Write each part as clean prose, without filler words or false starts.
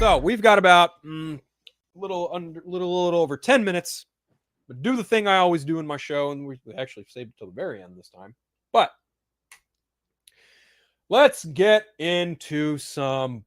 So we've got about little over 10 minutes, but do the thing I always do in my show, and we actually saved it till the very end this time. But let's get into some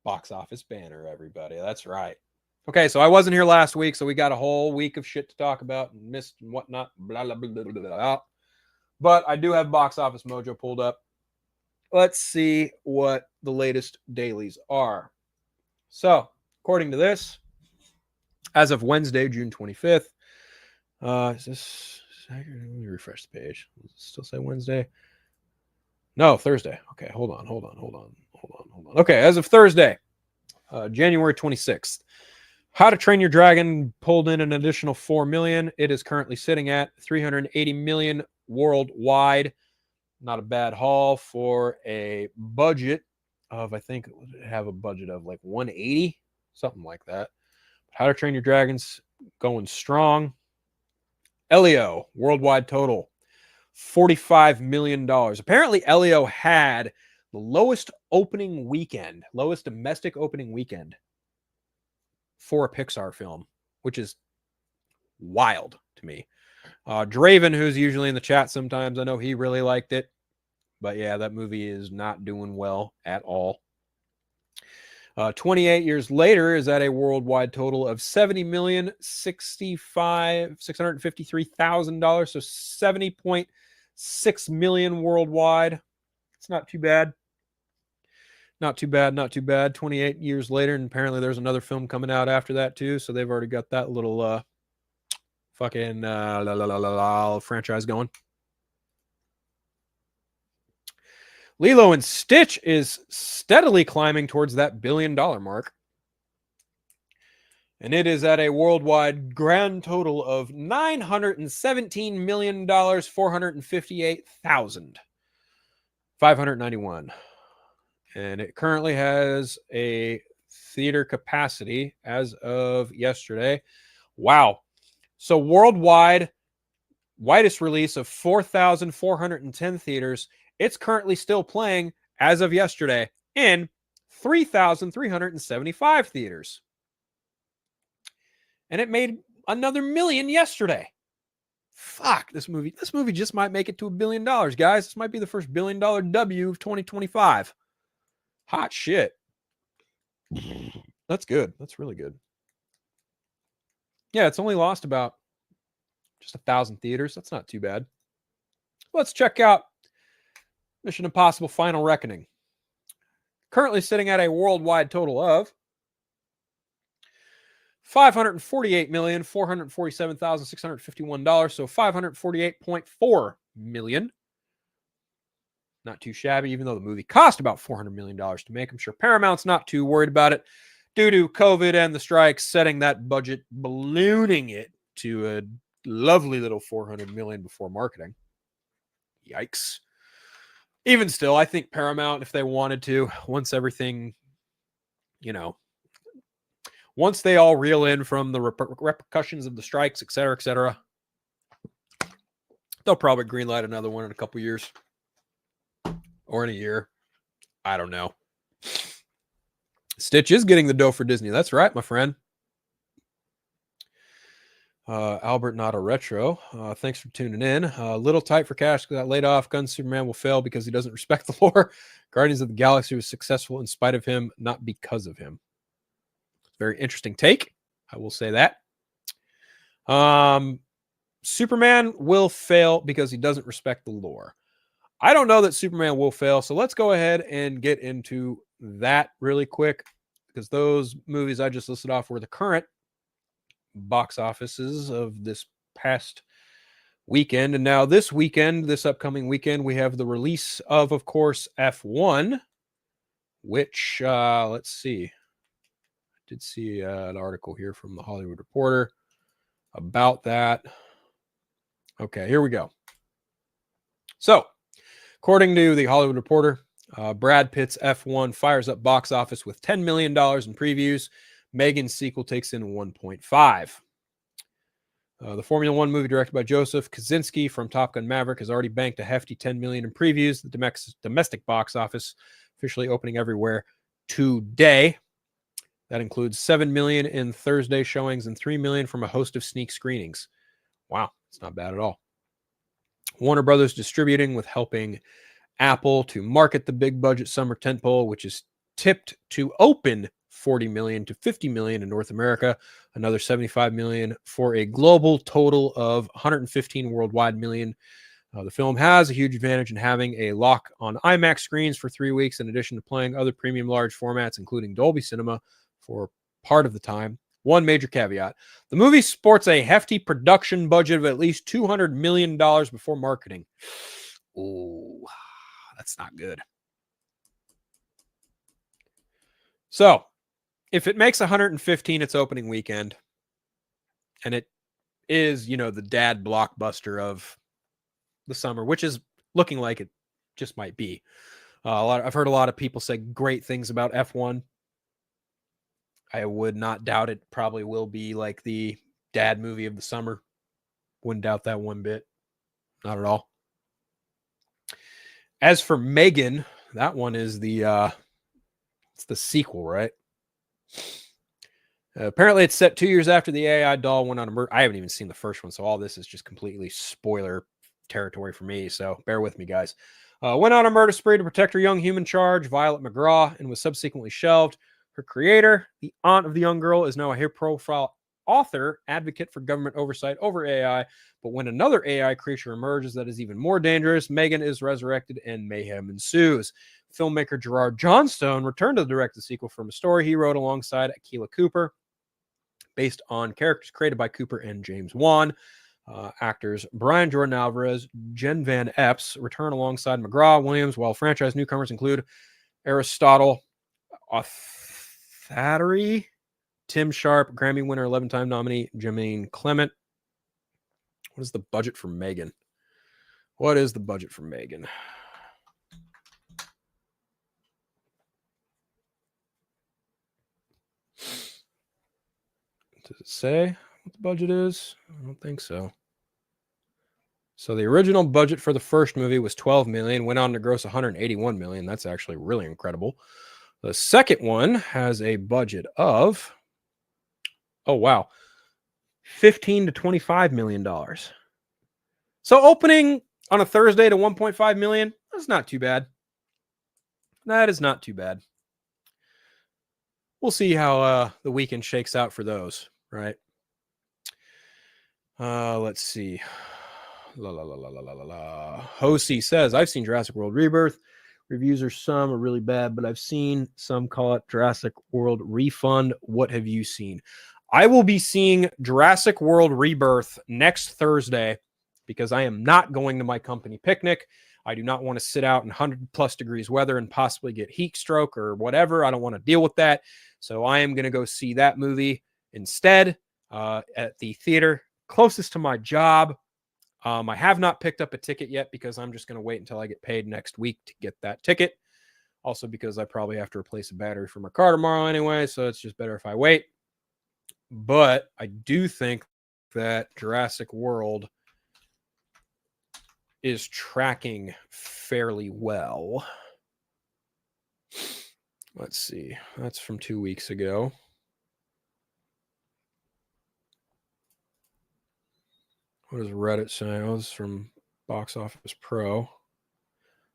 box office banter, everybody. That's right. Okay, so I wasn't here last week, so we got a whole week of shit to talk about and missed and whatnot. Blah, blah, blah, blah, blah, blah. But I do have Box Office Mojo pulled up. Let's see what the latest dailies are. So, according to this, as of Wednesday, June 25th, is this... Let me refresh the page. Does it still say Wednesday? No, Thursday. Okay, hold on. Okay, as of Thursday, January 26th, How to Train Your Dragon pulled in an additional 4 million. It is currently sitting at 380 million worldwide. Not a bad haul for a budget of, I think it would have a budget of like 180, something like that. How to Train Your Dragon's going strong. Elio, worldwide total, $45 million. Apparently, Elio had the lowest domestic opening weekend for a Pixar film, which is wild to me. Draven, who's usually in the chat sometimes, I know he really liked it. But yeah, that movie is not doing well at all. 28 years later is at a worldwide total of $70,653,000. So $70.6 million worldwide. It's not too bad. Not too bad. 28 years later, and apparently there's another film coming out after that too. So they've already got that little franchise going. Lilo and Stitch is steadily climbing towards that $1 billion mark. And it is at a worldwide grand total of $917,458,591. And it currently has a theater capacity as of yesterday. Wow. So worldwide, widest release of 4,410 theaters. It's currently still playing as of yesterday in 3,375 theaters. And it made another million yesterday. Fuck, this movie just might make it to $1 billion, guys. This might be the first $1 billion W of 2025. Hot shit. That's good. That's really good. Yeah, it's only lost about just 1,000 theaters. That's not too bad. Let's check out Mission Impossible Final Reckoning. Currently sitting at a worldwide total of $548,447,651. So $548.4 million. Not too shabby, even though the movie cost about $400 million to make. I'm sure Paramount's not too worried about it due to COVID and the strikes, setting that budget, ballooning it to a lovely little $400 million before marketing. Yikes. Even still, I think Paramount, if they wanted to, once everything, once they all reel in from the repercussions of the strikes, et cetera, they'll probably greenlight another one in a couple years or in a year. I don't know. Stitch is getting the dough for Disney. That's right, my friend. Albert, not a retro. Thanks for tuning in. Little tight for cash. Got laid off. Gun Superman will fail because he doesn't respect the lore. Guardians of the Galaxy was successful in spite of him, not because of him. Very interesting take. I will say that. Superman will fail because he doesn't respect the lore. I don't know that Superman will fail, so let's go ahead and get into that really quick, because those movies I just listed off were the current box offices of this past weekend. And now this upcoming weekend, we have the release of course, F1, which, let's see. I did see an article here from the Hollywood Reporter about that. Okay, here we go. So, according to the Hollywood Reporter, Brad Pitt's F1 fires up box office with $10 million in previews. Megan's sequel takes in 1.5. The Formula One movie directed by Joseph Kosinski from Top Gun Maverick has already banked a hefty $10 million in previews. The domestic box office officially opening everywhere today. That includes 7 million in Thursday showings and 3 million from a host of sneak screenings. Wow, it's not bad at all. Warner Brothers Distributing with helping Apple to market the big budget summer tentpole, which is tipped to open 40 million to 50 million in North America, another 75 million for a global total of 115 worldwide million. The film has a huge advantage in having a lock on IMAX screens for 3 weeks, in addition to playing other premium large formats, including Dolby Cinema, for part of the time. One major caveat: the movie sports a hefty production budget of at least $200 million before marketing. Oh, that's not good. So, if it makes 115 its opening weekend, and it is, the dad blockbuster of the summer, which is looking like it just might be. I've heard a lot of people say great things about F1. I would not doubt it probably will be like the dad movie of the summer. Wouldn't doubt that one bit. Not at all. As for Megan, that one is it's the sequel, right? Apparently, it's set 2 years after the AI doll went on a murder. I haven't even seen the first one, so all this is just completely spoiler territory for me. So bear with me, guys. Went on a murder spree to protect her young human charge, Violet McGraw, and was subsequently shelved. Her creator, the aunt of the young girl, is now a high-profile author, advocate for government oversight over AI. But when another AI creature emerges that is even more dangerous, Megan is resurrected and mayhem ensues. Filmmaker Gerard Johnstone returned to direct the sequel from a story he wrote alongside Akilah Cooper, based on characters created by Cooper and James Wan. Actors Brian Jordan Alvarez, Jen Van Epps return alongside McGraw Williams, while franchise newcomers include Aristotle Authary, Tim Sharp, Grammy winner, 11-time nominee Jermaine Clement. What is the budget for Megan? What is the budget for Megan? Does it say what the budget is? I don't think so. So the original budget for the first movie was 12 million, went on to gross 181 million. That's actually really incredible. The second one has a budget of, 15 to 25 million dollars. So opening on a Thursday to 1.5 million, that's not too bad. That is not too bad. We'll see how the weekend shakes out for those, right? Let's see. Hosi says, I've seen Jurassic World Rebirth. Reviews are really bad, but I've seen some call it Jurassic World Refund. What have you seen? I will be seeing Jurassic World Rebirth next Thursday because I am not going to my company picnic. I do not want to sit out in 100+ degrees weather and possibly get heat stroke or whatever. I don't want to deal with that. So I am going to go see that movie instead at the theater closest to my job. I have not picked up a ticket yet because I'm just going to wait until I get paid next week to get that ticket. Also because I probably have to replace a battery for my car tomorrow anyway, so it's just better if I wait. But I do think that Jurassic World is tracking fairly well. Let's see. That's from 2 weeks ago. What does Reddit say? Oh, this is from Box Office Pro.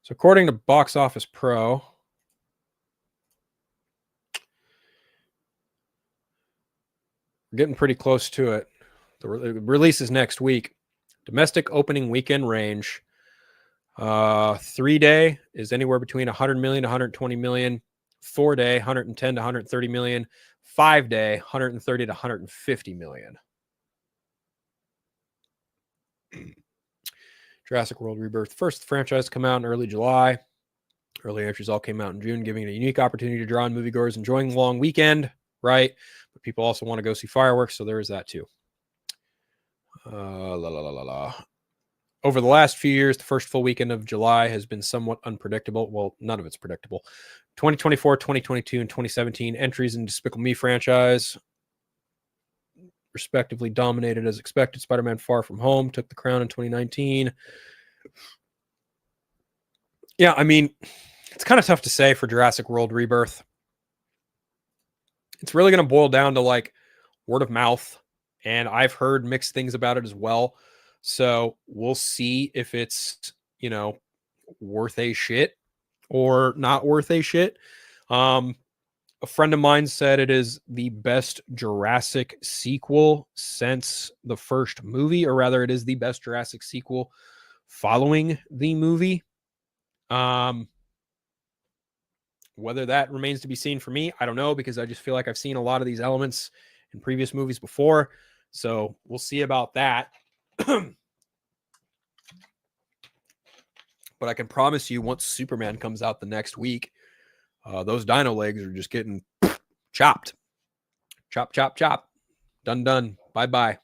So according to Box Office Pro, we're getting pretty close to it. The release is next week. Domestic opening weekend range. 3-day is anywhere between 100 million to 120 million. 4-day, 110 to 130 million. 5-day, 130 to 150 million. Jurassic World Rebirth. First franchise to come out in early July. Early entries all came out in June, giving it a unique opportunity to draw in moviegoers enjoying the long weekend, right? But people also want to go see fireworks, so there is that too. Over the last few years, the first full weekend of July has been somewhat unpredictable. Well, none of it's predictable. 2024, 2022, and 2017 entries in Despicable Me franchise, respectively, dominated as expected. Spider-Man Far From Home took the crown in 2019. Yeah, I mean, it's kind of tough to say for Jurassic World Rebirth. it's really going to boil down to like word of mouth. And I've heard mixed things about it as well. So we'll see if it's, worth a shit or not worth a shit. A friend of mine said it is the best Jurassic sequel since the first movie, or rather, it is the best Jurassic sequel following the movie. Whether that remains to be seen for me, I don't know, because I just feel like I've seen a lot of these elements in previous movies before. So we'll see about that. But I can promise you, once Superman comes out the next week, those dino legs are just getting chopped. Chop, chop, chop. Done, done. Bye-bye.